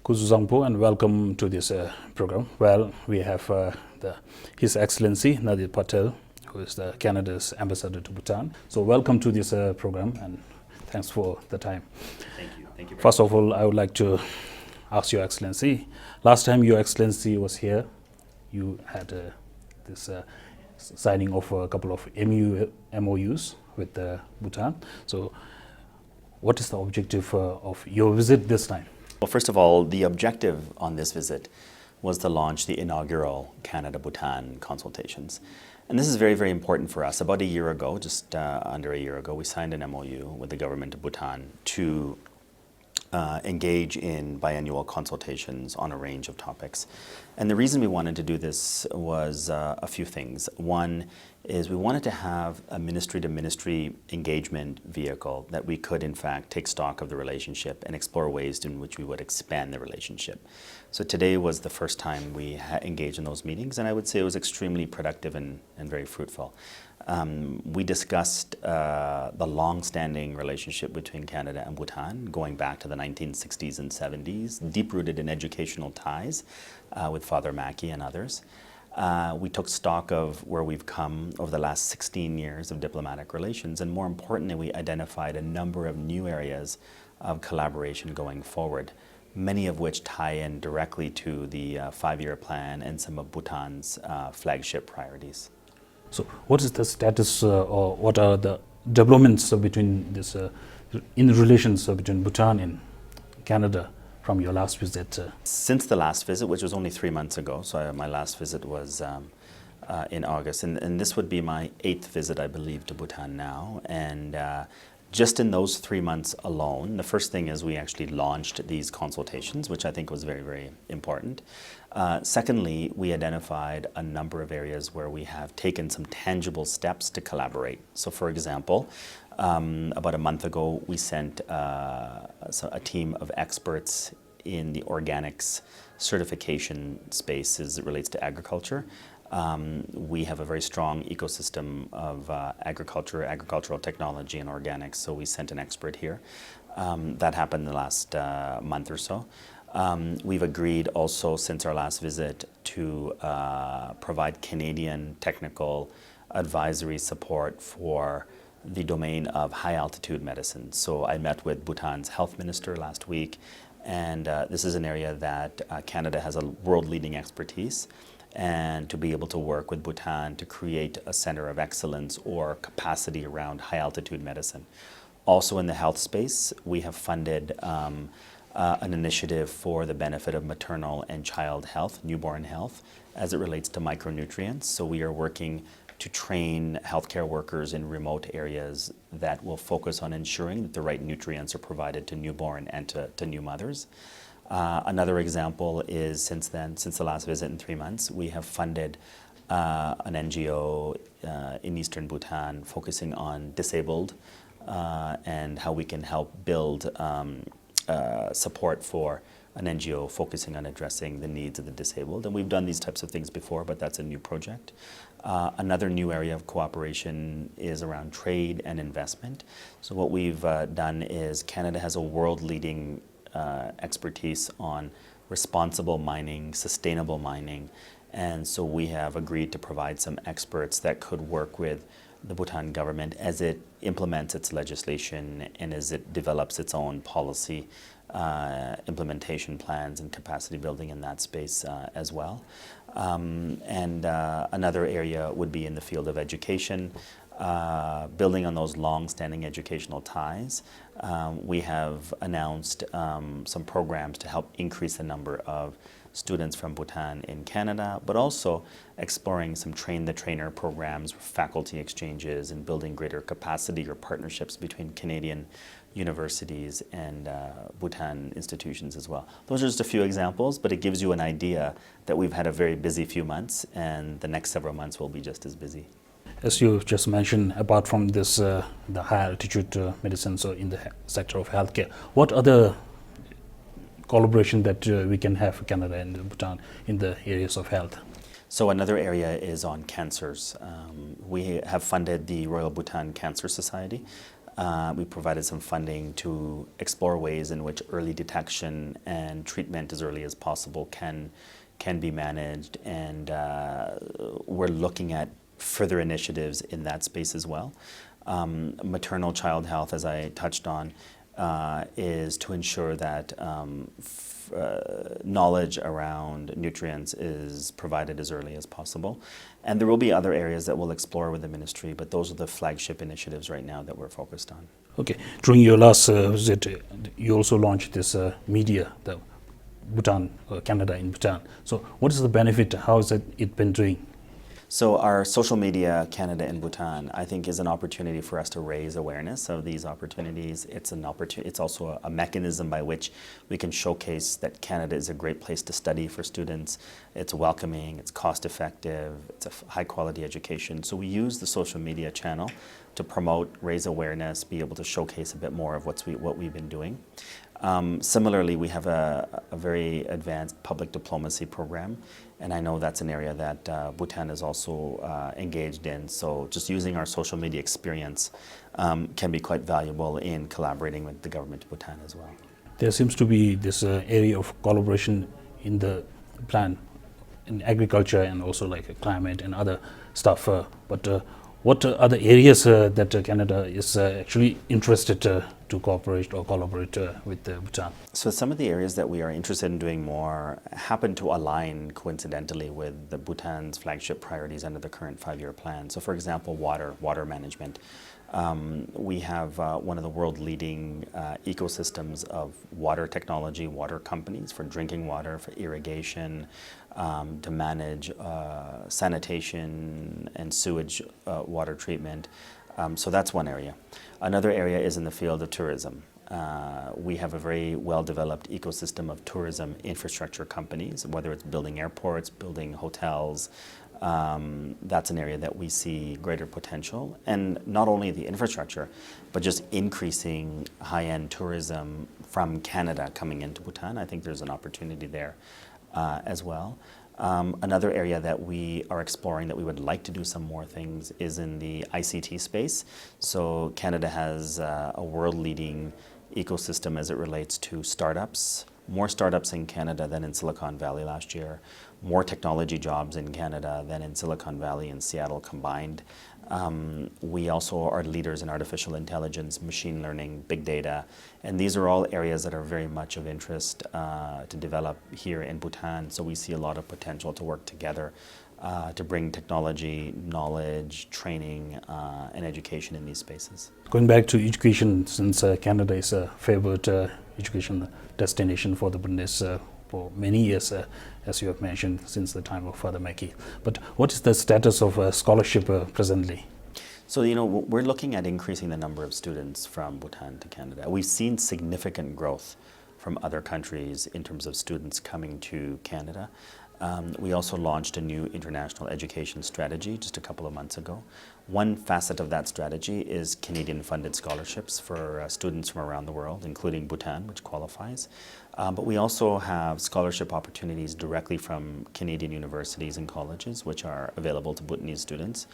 Kuzuzangpo, and welcome to this program. Well, we have His Excellency Nadir Patel, who is the Canada's ambassador to Bhutan. So welcome to this program, and thanks for the time. Thank you. Thank you. First of all, I would like to ask Your Excellency, last time Your Excellency was here, you had this signing of a couple of MOUs with Bhutan. So what is the objective of your visit this time? Well, first of all, the objective on this visit was to launch the inaugural Canada-Bhutan consultations. And this is very, very important for us. About a year ago, just under a year ago, we signed an MOU with the government of Bhutan to engage in biannual consultations on a range of topics. And the reason we wanted to do this was a few things. One is we wanted to have a ministry-to-ministry engagement vehicle that we could, in fact, take stock of the relationship and explore ways in which we would expand the relationship. So today was the first time we engaged in those meetings, and I would say it was extremely productive and very fruitful. We discussed the long-standing relationship between Canada and Bhutan, going back to the 1960s and 70s, deep-rooted in educational ties with Father Mackey and others. We took stock of where we've come over the last 16 years of diplomatic relations, and more importantly, we identified a number of new areas of collaboration going forward, many of which tie in directly to the five-year plan and some of Bhutan's flagship priorities. So what is the status or what are the developments between this, in relations between Bhutan and Canada from your last visit? Since the last visit, which was only 3 months ago, so my last visit was in August, and this would be my 8th visit, I believe, to Bhutan now. And just in those 3 months alone, the first thing is we actually launched these consultations, which I think was very, very important. Secondly, we identified a number of areas where we have taken some tangible steps to collaborate. So for example, about a month ago, we sent a team of experts in the organics certification space as it relates to agriculture. We have a very strong ecosystem of agricultural technology and organics, so we sent an expert here. That happened in the last month or so. We've agreed also since our last visit to provide Canadian technical advisory support for the domain of high-altitude medicine. So I met with Bhutan's health minister last week, and this is an area that Canada has a world-leading expertise, and to be able to work with Bhutan to create a center of excellence or capacity around high-altitude medicine. Also in the health space, we have funded an initiative for the benefit of maternal and child health, newborn health, as it relates to micronutrients. So we are working to train healthcare workers in remote areas that will focus on ensuring that the right nutrients are provided to newborn and to new mothers. Another example is since the last visit in 3 months, we have funded an NGO in eastern Bhutan focusing on disabled and how we can help build support for an NGO focusing on addressing the needs of the disabled. And we've done these types of things before, but that's a new project. Another new area of cooperation is around trade and investment. So what we've done is Canada has a world-leading expertise on responsible mining, sustainable mining, and so we have agreed to provide some experts that could work with the Bhutan government as it implements its legislation and as it develops its own policy implementation plans and capacity building in that space as well. Another area would be in the field of education. Building on those long-standing educational ties, we have announced some programs to help increase the number of students from Bhutan in Canada, but also exploring some train-the-trainer programs, faculty exchanges, and building greater capacity or partnerships between Canadian universities and Bhutan institutions as well. Those are just a few examples, but it gives you an idea that we've had a very busy few months, and the next several months will be just as busy. As you just mentioned, apart from this, the high-altitude medicine, so in the sector of healthcare, what other collaboration that we can have Canada and Bhutan in the areas of health? So another area is on cancers. We have funded the Royal Bhutan Cancer Society, We provided some funding to explore ways in which early detection and treatment as early as possible can be managed, and we're looking at further initiatives in that space as well. Maternal child health, as I touched on, is to ensure that knowledge around nutrients is provided as early as possible. And there will be other areas that we'll explore with the ministry, but those are the flagship initiatives right now that we're focused on. Okay. During your last visit, you also launched this media, the Bhutan, Canada and Bhutan. So what is the benefit? How has it been doing? So our social media, Canada and Bhutan, I think is an opportunity for us to raise awareness of these opportunities. It's also a mechanism by which we can showcase that Canada is a great place to study for students. It's welcoming, it's cost effective, it's a high quality education. So we use the social media channel to promote, raise awareness, be able to showcase a bit more of what we've been doing. Similarly, we have a very advanced public diplomacy program, and I know that's an area that Bhutan is also engaged in. So just using our social media experience can be quite valuable in collaborating with the government of Bhutan as well. There seems to be this area of collaboration in the plan, in agriculture and also like climate and other stuff. But what other areas that Canada is actually interested to cooperate or collaborate with Bhutan? So some of the areas that we are interested in doing more happen to align coincidentally with the Bhutan's flagship priorities under the current 5-year plan. So for example, water management. We have one of the world-leading ecosystems of water technology, water companies for drinking water, for irrigation, to manage sanitation and sewage water treatment. So that's one area. Another area is in the field of tourism. We have a very well-developed ecosystem of tourism infrastructure companies, whether it's building airports, building hotels. That's an area that we see greater potential. And not only the infrastructure, but just increasing high-end tourism from Canada coming into Bhutan. I think there's an opportunity there as well. Another area that we are exploring that we would like to do some more things is in the ICT space. So Canada has a world-leading ecosystem as it relates to startups. More startups in Canada than in Silicon Valley last year. More technology jobs in Canada than in Silicon Valley and Seattle combined. We also are leaders in artificial intelligence, machine learning, big data, and these are all areas that are very much of interest to develop here in Bhutan. So we see a lot of potential to work together to bring technology, knowledge, training, and education in these spaces. Going back to education, since Canada is a favorite education destination for the Bhutanese for many years, as you have mentioned, since the time of Father Mackey. But what is the status of scholarship presently? So, we're looking at increasing the number of students from Bhutan to Canada. We've seen significant growth from other countries in terms of students coming to Canada. We also launched a new international education strategy just a couple of months ago. One facet of that strategy is Canadian-funded scholarships for students from around the world, including Bhutan, which qualifies. But we also have scholarship opportunities directly from Canadian universities and colleges, which are available to Bhutanese students.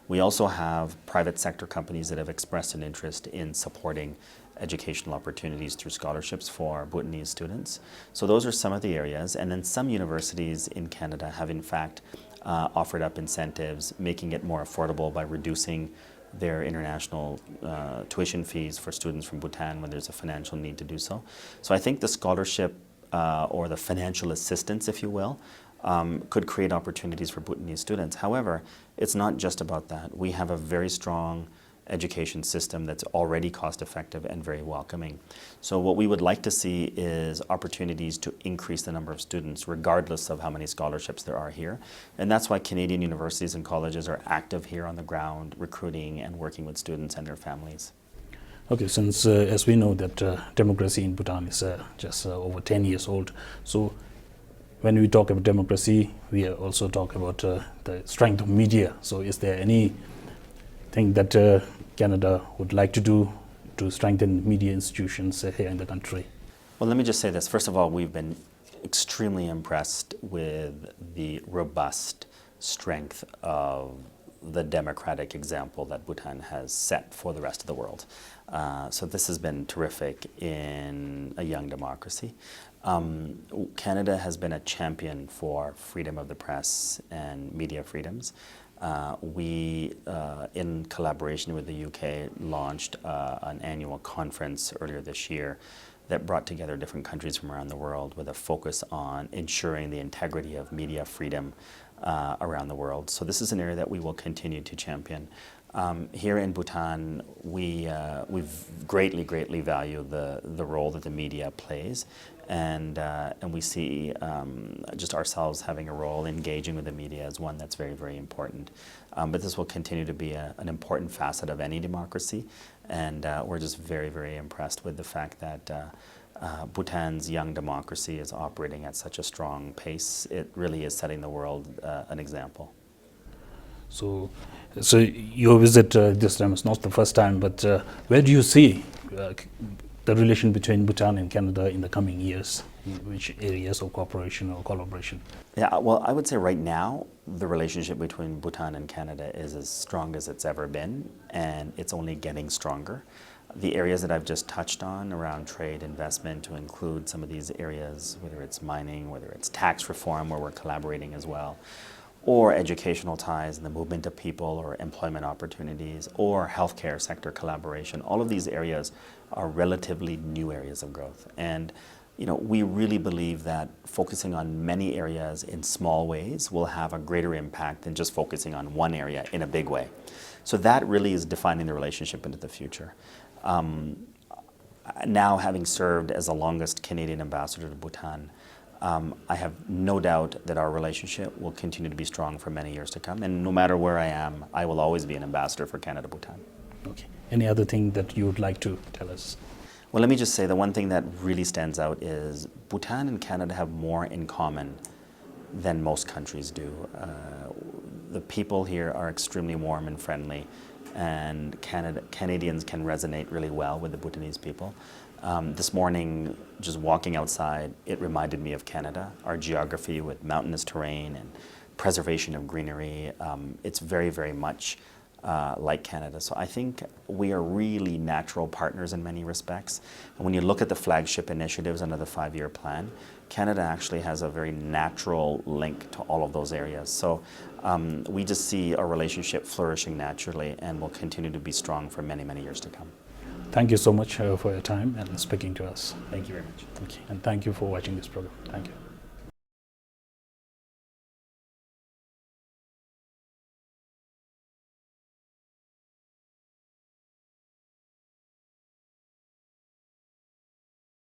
We also have private sector companies that have expressed an interest in supporting educational opportunities through scholarships for Bhutanese students. So those are some of the areas. And then some universities in Canada have in fact offered up incentives, making it more affordable by reducing their international tuition fees for students from Bhutan when there's a financial need to do so. So I think the scholarship or the financial assistance, if you will, could create opportunities for Bhutanese students. However, it's not just about that. We have a very strong education system that's already cost-effective and very welcoming. So what we would like to see is opportunities to increase the number of students regardless of how many scholarships there are here. And that's why Canadian universities and colleges are active here on the ground, recruiting and working with students and their families. Okay, since as we know that democracy in Bhutan is just over 10 years old, so when we talk about democracy, we also talk about the strength of media. So is there anything that Canada would like to do to strengthen media institutions here in the country? Well, let me just say this. First of all, we've been extremely impressed with the robust strength of the democratic example that Bhutan has set for the rest of the world. So this has been terrific in a young democracy. Canada has been a champion for freedom of the press and media freedoms. We, in collaboration with the UK, launched an annual conference earlier this year that brought together different countries from around the world with a focus on ensuring the integrity of media freedom around the world. So this is an area that we will continue to champion. Here in Bhutan, we've greatly value the role that the media plays, and we see just ourselves having a role engaging with the media as one that's very important. But this will continue to be an important facet of any democracy, and we're just very impressed with the fact that Bhutan's young democracy is operating at such a strong pace. It really is setting the world an example. So your visit this time is not the first time, but where do you see the relation between Bhutan and Canada in the coming years? In which areas of cooperation or collaboration? Yeah, well, I would say right now the relationship between Bhutan and Canada is as strong as it's ever been, and it's only getting stronger. The areas that I've just touched on around trade, investment, to include some of these areas, whether it's mining, whether it's tax reform, where we're collaborating as well, or educational ties and the movement of people or employment opportunities, or healthcare sector collaboration. All of these areas are relatively new areas of growth. And we really believe that focusing on many areas in small ways will have a greater impact than just focusing on one area in a big way. So that really is defining the relationship into the future. Now, having served as the longest Canadian ambassador to Bhutan, I have no doubt that our relationship will continue to be strong for many years to come. And no matter where I am, I will always be an ambassador for Canada Bhutan. Okay. Any other thing that you would like to tell us? Well, let me just say the one thing that really stands out is Bhutan and Canada have more in common than most countries do. The people here are extremely warm and friendly, and Canadians can resonate really well with the Bhutanese people. This morning, just walking outside, it reminded me of Canada, our geography with mountainous terrain and preservation of greenery. It's very much like Canada. So I think we are really natural partners in many respects. And when you look at the flagship initiatives under the 5-year plan, Canada actually has a very natural link to all of those areas. So we just see our relationship flourishing naturally and will continue to be strong for many years to come. Thank you so much for your time and speaking to us. Thank you very much. Okay. And thank you for watching this program. Thank you.